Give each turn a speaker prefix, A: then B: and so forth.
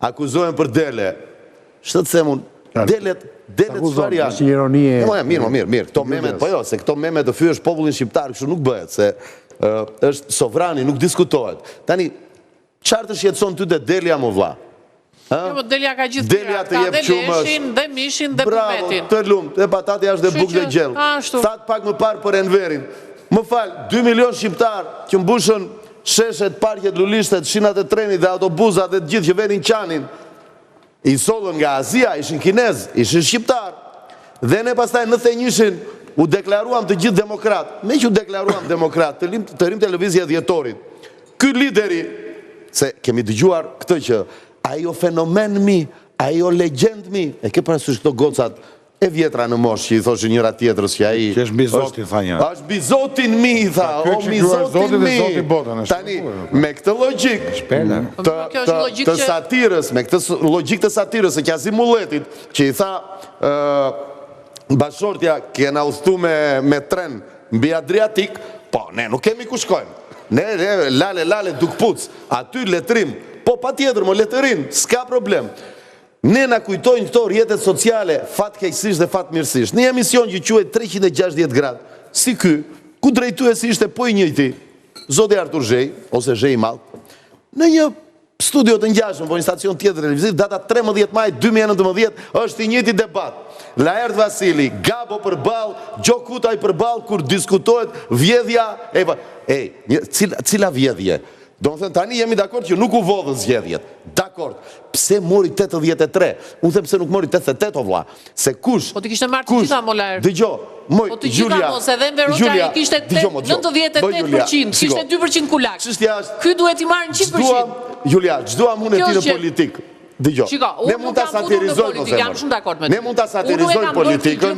A: akuzohen për dele. Shtë të themun, delet çfarë janë?
B: Është ironie.
A: Mirë. Këto memet, po jo, se këto memet të fyesh popullin shqiptar, kështu nuk bëhet, se është sovrani, nuk diskutohet. Tani, qartë shqetëson ty dhe Delia më vlla?
C: Delia ka gjithë pira, ka dhe leshin, dhe mishin, dhe përmetin.
A: Bravo, të lumë, dhe patate jashtë dhe bukë dhe gjellë. Thatë pak më parë për Enverin. Më falë, 2 milion shqiptar që mbushën sheshet, parket, lulishtet, shinat e trenit dhe autobuzat dhe gjithë që venin qanin, i sollën nga Azia, ishin kinez, ishin shqiptar. Dhe ne pastaj në thejnjishin u deklaruam të gjithë demokrat. Me që u deklaruam demokrat, të rim televizja Dhjetorit. Ky lideri, se kemi dëgjuar këtë që ajo fenomen mi, ajo legend mi, e ke parasysh këto gocat e vjetra në mosh që i thoshin njëra tjetrës që ai
D: që është mbi Zotin, tha një.
A: Është mbi Zotin mi, tha, o mbi Zotin mi. Tani, me këtë logjik të satirës, me këtë logjik të satirës e Kazim Mulletit, që i tha bashortja kena udhëtu me tren mbi Adriatik, po, ne nuk kemi ku shkojmë. Ne, lale, dukpuc, aty letrim, po pa tjetër, mo letërin, s'ka problem. Ne na kujtojnë këto rjetet sociale, fatkeqësisht dhe fatmirësisht. Në emision që quhet 360 gradë, si ky, ku drejtuesi ishte po i njëjti, zoti Artur Zhej, ose Zhej i Madh, në një studio të ngjashëm, po një stacion tjetër televiziv, data 13 maj 2019, është i njëjti debat. Laert Vasili, Gabo përball, Gjo Kutaj përball, kur diskutohet vjedhja, cila vjedhje? Do më thënë, tani jemi dakord që nuk u vodhën zgjedhjet. Dakord. Pse mori 83? Unë them pse nuk mori 88 o vlla. Se kush?
C: Po të kishte marrë të gjitha mo Laert.
A: Dëgjo,
C: po të gjitha mos, edhe në Veroqa i kishte 98%, kishte 2% kulak. Ky duhet i marrë 100%.
A: Julia, çdoam unë e ti në politikë. Dëgjo, ne mund ta satirizojmë,
C: jam shumë dakord me ty.
A: Ne mund ta satirizojmë politikën.